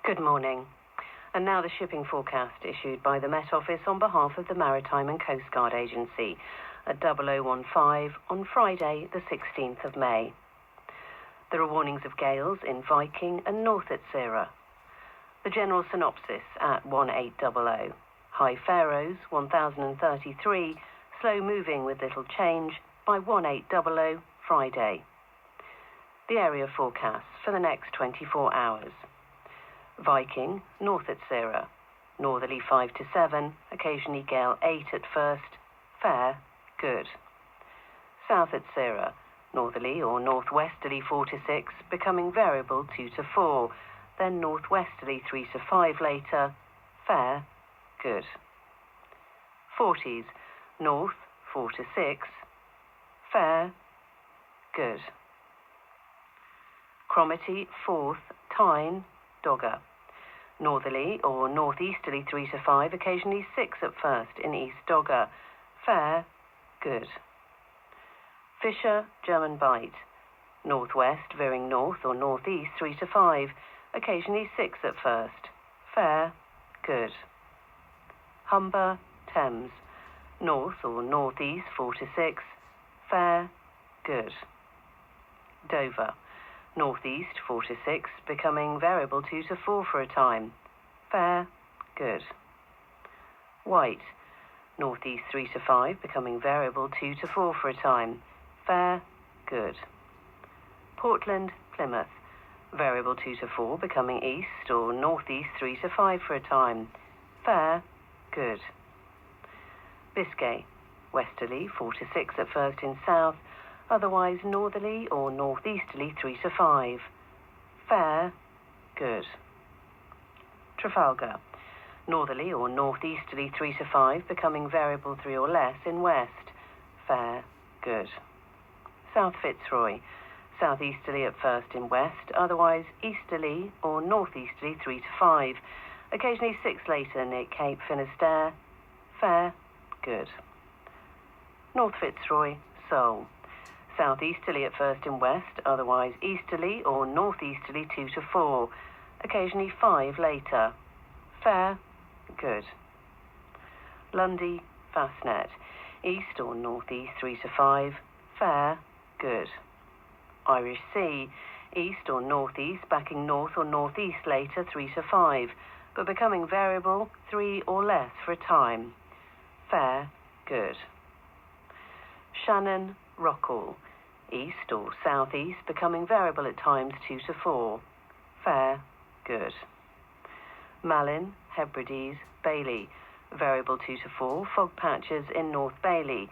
Good morning. And now the shipping forecast issued by the Met Office on behalf of the Maritime and Coast Guard Agency at 0015 on Friday, the 16th of May. There are warnings of gales in Viking and North Itsira. The general synopsis at 1800. High Faroes, 1033, slow moving with little change by 1800 Friday. The area forecasts for the next 24 hours. Viking, North Itsira, northerly 5 to 7, occasionally gale 8 at first, fair, good. South Itsira, northerly or northwesterly 4 to 6, becoming variable 2 to 4, then northwesterly 3 to 5 later, fair, good. Forties, north 4 to 6, fair, good. Cromarty, 4th, Tyne, Dogger. Northerly or northeasterly 3 to 5, occasionally 6 at first in East Dogger, fair, good. Fisher, German Bight. Northwest, veering north or northeast 3 to 5, occasionally 6 at first, fair, good. Humber, Thames. North or northeast 4 to 6, fair, good. Dover. Northeast 4 to 6, becoming variable 2 to 4 for a time, fair, good. White. Northeast 3 to 5, becoming variable 2 to 4 for a time, fair, good. Portland, Plymouth. Variable 2 to 4, becoming east or northeast 3 to 5 for a time, fair, good. Biscay. Westerly 4 to 6 at first in south, otherwise northerly or northeasterly 3 to 5, fair, good. Trafalgar. Northerly or northeasterly 3 to 5, becoming variable 3 or less in west, fair, good. South Fitzroy. Southeasterly at first in west, otherwise easterly or northeasterly 3 to 5, occasionally 6 later near Cape Finisterre, fair, good. North Fitzroy, Seoul. Southeasterly at first in west, otherwise easterly or northeasterly 2 to 4, occasionally 5 later, fair, good. Lundy, Fastnet. East or northeast 3 to 5, fair, good. Irish Sea. East or northeast, backing north or northeast later 3 to 5, but becoming variable 3 or less for a time, fair, good. Shannon, Rockall. East or southeast, becoming variable at times 2 to 4, fair, good. Malin, Hebrides, Bailey. Variable 2 to 4, fog patches in North Bailey,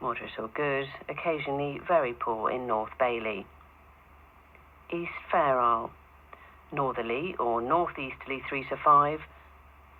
moderate or good, occasionally very poor in North Bailey. East Fair Isle. Northerly or northeasterly 3 to 5,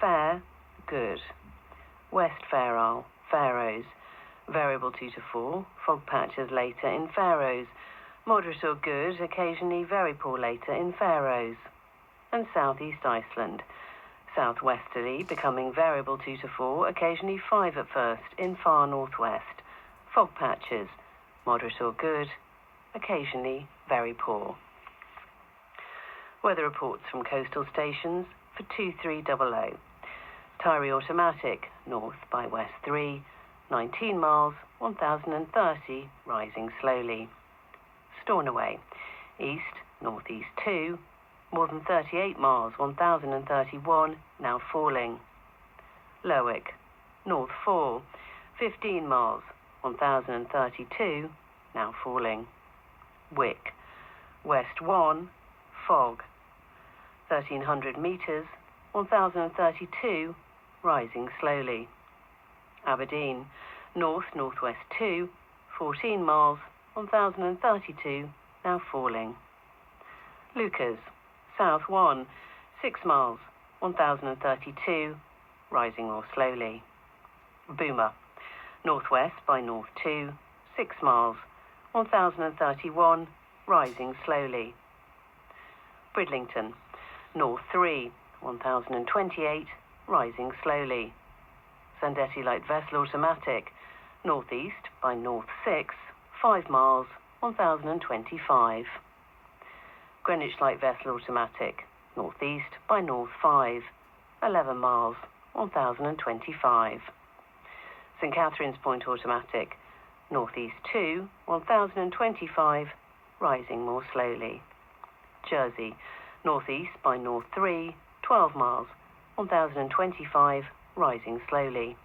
fair, good. West Fair Isle, Faroes. Variable 2 to 4, fog patches later in Faroes, moderate or good, occasionally very poor later in Faroes. And Southeast Iceland. Southwesterly, becoming variable 2 to 4, occasionally 5 at first in far northwest. Fog patches, moderate or good, occasionally very poor. Weather reports from coastal stations for 2300. Tyree Automatic, north by west 3, 19 miles, 1030, rising slowly. Stornoway, east, northeast 2, more than 38 miles, 1031, now falling. Lerwick, north 4, 15 miles, 1032, now falling. Wick, west 1, fog, 1300 meters, 1032, rising slowly. Aberdeen, north-northwest 2, 14 miles, 1032, now falling. Lucas, south 1, 6 miles, 1032, rising more slowly. Boomer, northwest by north 2, 6 miles, 1031, rising slowly. Bridlington, north 3, 1028, rising slowly. Sandetti light vessel automatic, northeast by north 6, 5 miles, 1025. Greenwich light vessel automatic, northeast by north 5, 11 miles, 1025. St Catherine's Point automatic, northeast 2, 1025, rising more slowly. Jersey, northeast by north 3, 12 miles, 1025, rising slowly.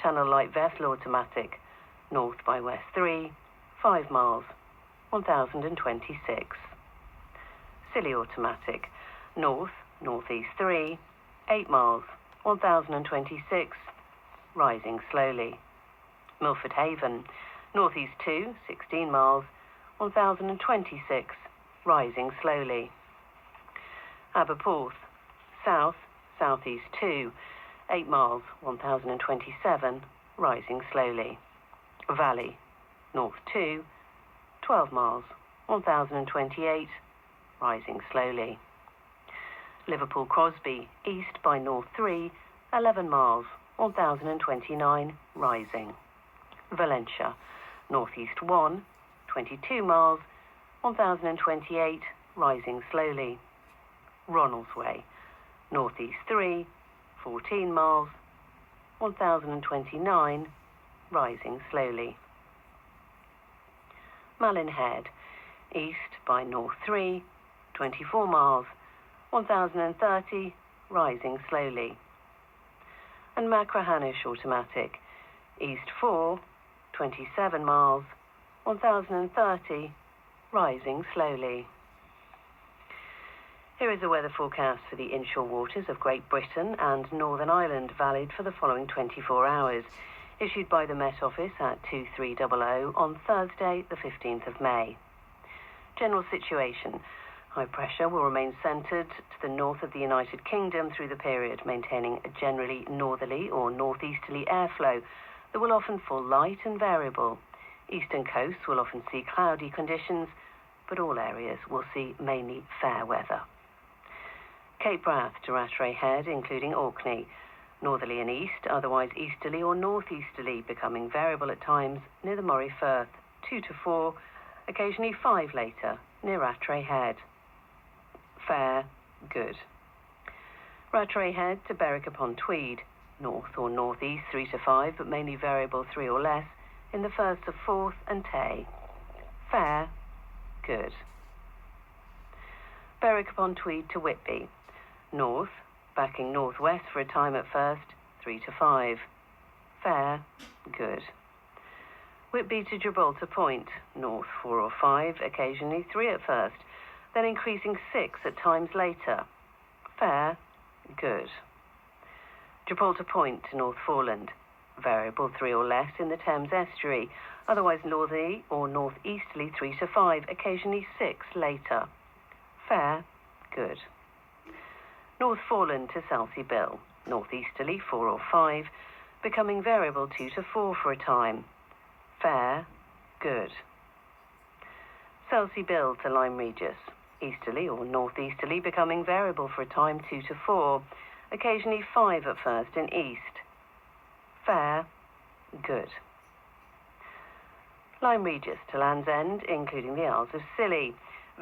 Channel light vessel automatic, north by west 3, 5 miles, 1026. Scilly automatic, north, northeast 3, 8 miles, 1026, rising slowly. Milford Haven, northeast 2, 16 miles, 1026, rising slowly. Aberporth, south, southeast 2, 8 miles, 1027, rising slowly. Valley, north 2, 12 miles, 1028, rising slowly. Liverpool Crosby, east by north 3, 11 miles, 1029, rising. Valencia, northeast 1, 22 miles, 1028, rising slowly. Ronaldsway, northeast 3, 14 miles, 1029, rising slowly. Malin Head, east by north 3, 24 miles, 1030, rising slowly. And Machrihanish automatic, east 4, 27 miles, 1030, rising slowly. Here is the weather forecast for the inshore waters of Great Britain and Northern Ireland, valid for the following 24 hours, issued by the Met Office at 2300 on Thursday, the 15th of May. General situation. High pressure will remain centred to the north of the United Kingdom through the period, maintaining a generally northerly or northeasterly airflow that will often fall light and variable. Eastern coasts will often see cloudy conditions, but all areas will see mainly fair weather. Cape Wrath to Rattray Head, including Orkney. Northerly and east, otherwise easterly or northeasterly, becoming variable at times near the Moray Firth, 2 to 4, occasionally 5 later, near Rattray Head. Fair, good. Rattray Head to Berwick upon Tweed, north or northeast 3 to 5, but mainly variable 3 or less, in the Firths of Forth and Tay. Fair, good. Berwick upon Tweed to Whitby, north, backing northwest for a time at first, 3 to 5. Fair, good. Whitby to Gibraltar Point, north 4 or 5, occasionally 3 at first, then increasing 6 at times later. Fair, good. Gibraltar Point to North Foreland, variable 3 or less in the Thames estuary, otherwise northerly or northeasterly 3 to 5, occasionally 6 later. Fair, good. North Foreland to Selsey Bill, northeasterly 4 or 5, becoming variable 2 to 4 for a time. Fair, good. Selsey Bill to Lyme Regis, easterly or northeasterly, becoming variable for a time 2 to 4, occasionally 5 at first in east. Fair, good. Lyme Regis to Land's End, including the Isles of Scilly,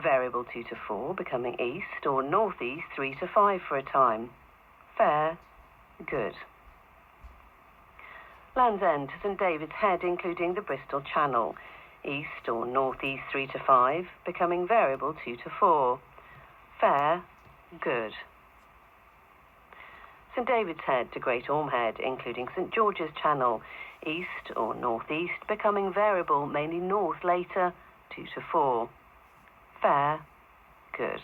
variable 2 to 4, becoming east or northeast 3 to 5 for a time. Fair, good. Land's End to St David's Head, including the Bristol Channel, east or northeast 3 to 5, becoming variable 2 to 4. Fair, good. St David's Head to Great Orme Head, including St George's Channel, east or northeast, becoming variable, mainly north later, 2 to 4. Fair, good.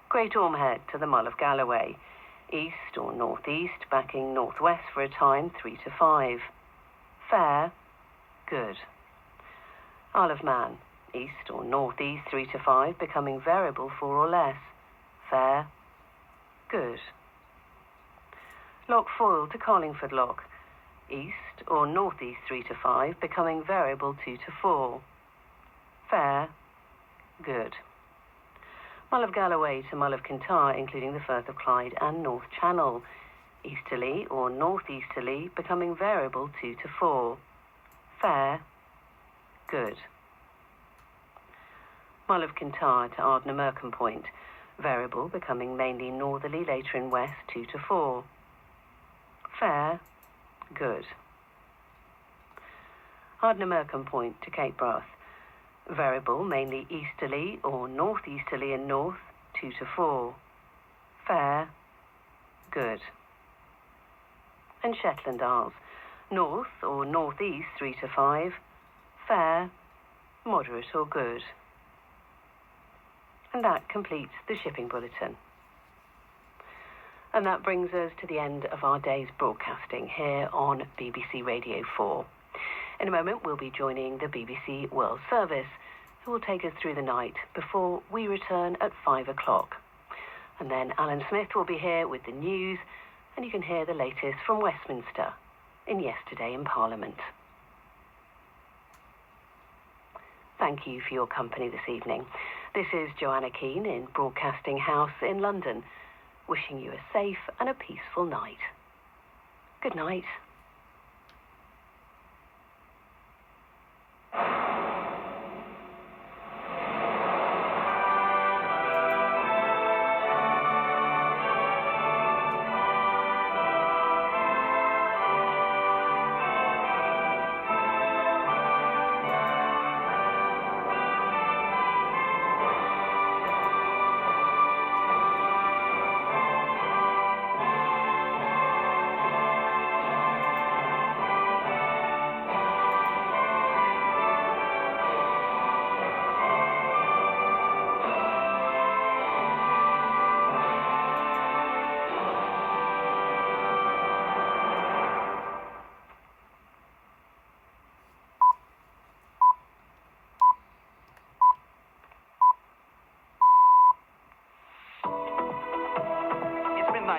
Great Orme Head to the Mull of Galloway, east or northeast, backing northwest for a time, 3 to 5. Fair, good. Isle of Man, east or northeast 3 to 5, becoming variable 4 or less. Fair, good. Loch Foyle to Carlingford Loch, east or northeast 3 to 5, becoming variable 2 to 4. Fair, good. Mull of Galloway to Mull of Kintyre, including the Firth of Clyde and North Channel, easterly or northeasterly, becoming variable 2 to 4. Fair, good. Mull of Kintyre to Ardnamurcombe Point, Variable becoming mainly northerly later in west 2 to 4. Fair, good. Ardnam Merkham Point to Cape Wrath. Variable mainly easterly or northeasterly in north 2 to 4. Fair, good. And Shetland Isles. North or northeast 3 to 5. Fair, moderate or good. And that completes the shipping bulletin. And that brings us to the end of our day's broadcasting here on BBC Radio 4. In a moment, we'll be joining the BBC World Service, who will take us through the night before we return at 5 o'clock. And then Alan Smith will be here with the news, and you can hear the latest from Westminster in Yesterday in Parliament. Thank you for your company this evening. This is Joanna Keane in Broadcasting House in London, wishing you a safe and a peaceful night. Good night.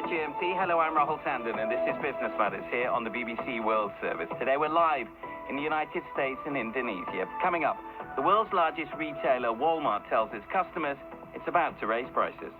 GMT. Hello, I'm Rahul Tandon, and this is Business Matters here on the BBC World Service. Today we're live in the United States and Indonesia. Coming up, the world's largest retailer, Walmart, tells its customers it's about to raise prices.